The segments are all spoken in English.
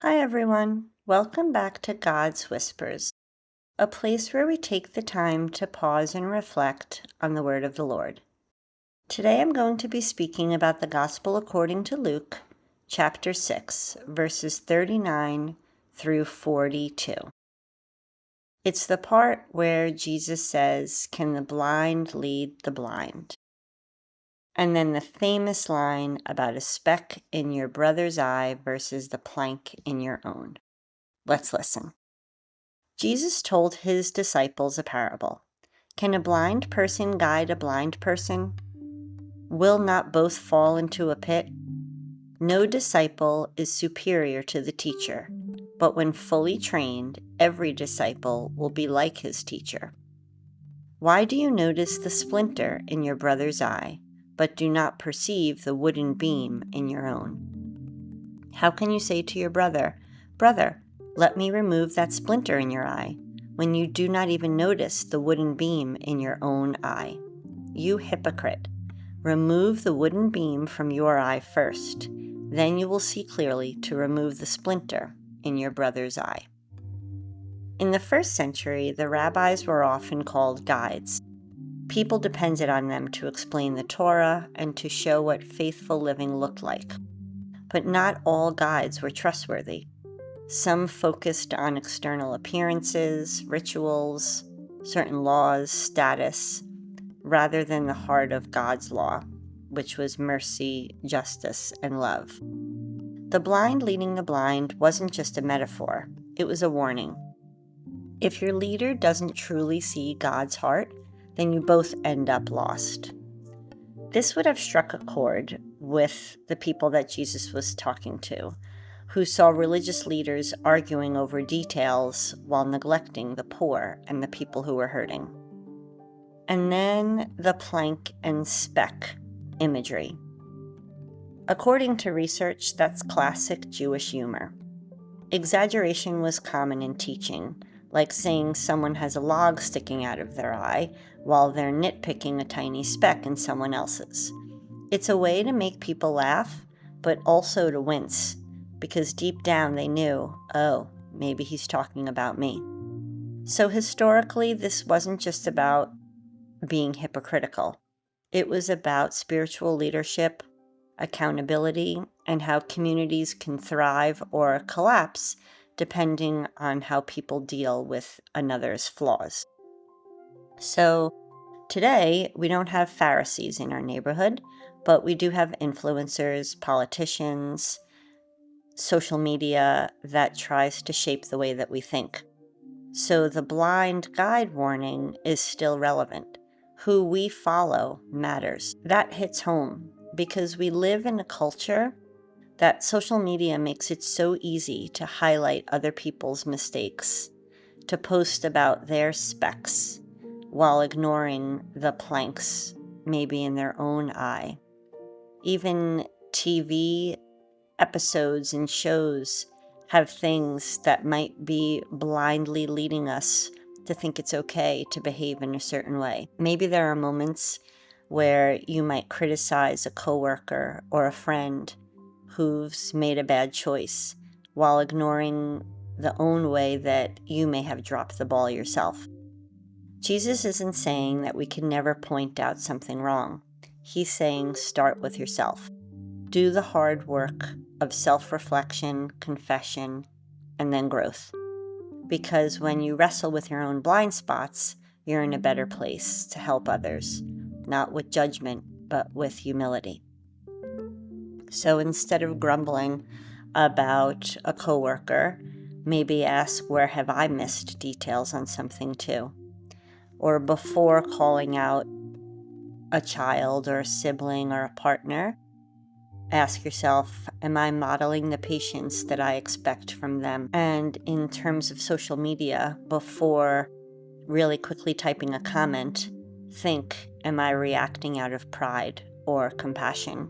Hi, everyone. Welcome back to God's Whispers, a place where we take the time to pause and reflect on the Word of the Lord. Today I'm going to be speaking about the Gospel according to Luke, chapter 6, verses 39 through 42. It's the part where Jesus says, "Can the blind lead the blind?" And then the famous line about a speck in your brother's eye versus the plank in your own. Let's listen. Jesus told his disciples a parable. Can a blind person guide a blind person? Will not both fall into a pit? No disciple is superior to the teacher, but when fully trained, every disciple will be like his teacher. Why do you notice the splinter in your brother's eye, but do not perceive the wooden beam in your own? How can you say to your brother, "Brother, let me remove that splinter in your eye," when you do not even notice the wooden beam in your own eye? You hypocrite! Remove the wooden beam from your eye first. Then you will see clearly to remove the splinter in your brother's eye. In the first century, the rabbis were often called guides. People depended on them to explain the Torah and to show what faithful living looked like. But not all guides were trustworthy. Some focused on external appearances, rituals, certain laws, status, rather than the heart of God's law, which was mercy, justice, and love. The blind leading the blind wasn't just a metaphor, it was a warning. If your leader doesn't truly see God's heart, then you both end up lost. This would have struck a chord with the people that Jesus was talking to, who saw religious leaders arguing over details while neglecting the poor and the people who were hurting. And then the plank and speck imagery. According to research, that's classic Jewish humor. Exaggeration was common in teaching, like saying someone has a log sticking out of their eye while they're nitpicking a tiny speck in someone else's. It's a way to make people laugh, but also to wince, because deep down they knew, oh, maybe he's talking about me. So historically, this wasn't just about being hypocritical. It was about spiritual leadership, accountability, and how communities can thrive or collapse depending on how people deal with another's flaws. So today, we don't have Pharisees in our neighborhood, but we do have influencers, politicians, social media that tries to shape the way that we think. So the blind guide warning is still relevant. Who we follow matters. That hits home because we live in a culture that social media makes it so easy to highlight other people's mistakes, to post about their specks while ignoring the planks maybe in their own eye. Even TV episodes and shows have things that might be blindly leading us to think it's okay to behave in a certain way. Maybe there are moments where you might criticize a coworker or a friend who's made a bad choice while ignoring the own way that you may have dropped the ball yourself. Jesus isn't saying that we can never point out something wrong. He's saying start with yourself. Do the hard work of self-reflection, confession, and then growth. Because when you wrestle with your own blind spots, you're in a better place to help others, not with judgment, but with humility. So instead of grumbling about a coworker, maybe ask, where have I missed details on something too? Or before calling out a child or a sibling or a partner, ask yourself, am I modeling the patience that I expect from them? And in terms of social media, before really quickly typing a comment, think, am I reacting out of pride or compassion?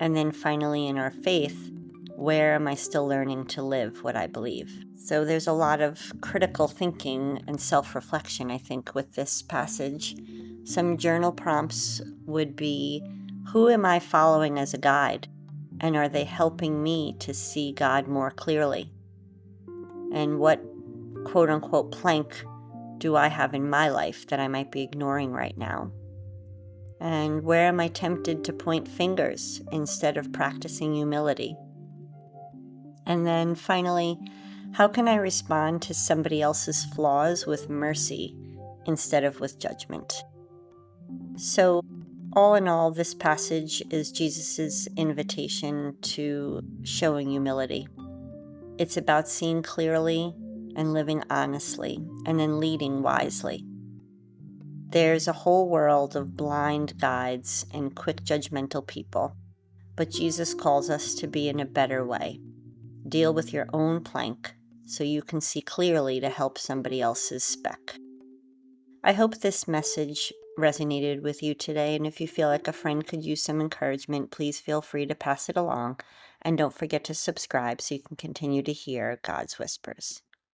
And then finally, in our faith, where am I still learning to live what I believe? So there's a lot of critical thinking and self-reflection, I think, with this passage. Some journal prompts would be, who am I following as a guide? And are they helping me to see God more clearly? And what quote unquote plank do I have in my life that I might be ignoring right now? And where am I tempted to point fingers instead of practicing humility? And then finally, how can I respond to somebody else's flaws with mercy instead of with judgment? So, all in all, this passage is Jesus' invitation to showing humility. It's about seeing clearly and living honestly, and then leading wisely. There's a whole world of blind guides and quick judgmental people, but Jesus calls us to be in a better way. Deal with your own plank so you can see clearly to help somebody else's speck. I hope this message resonated with you today, and if you feel like a friend could use some encouragement, please feel free to pass it along. And don't forget to subscribe so you can continue to hear God's whispers.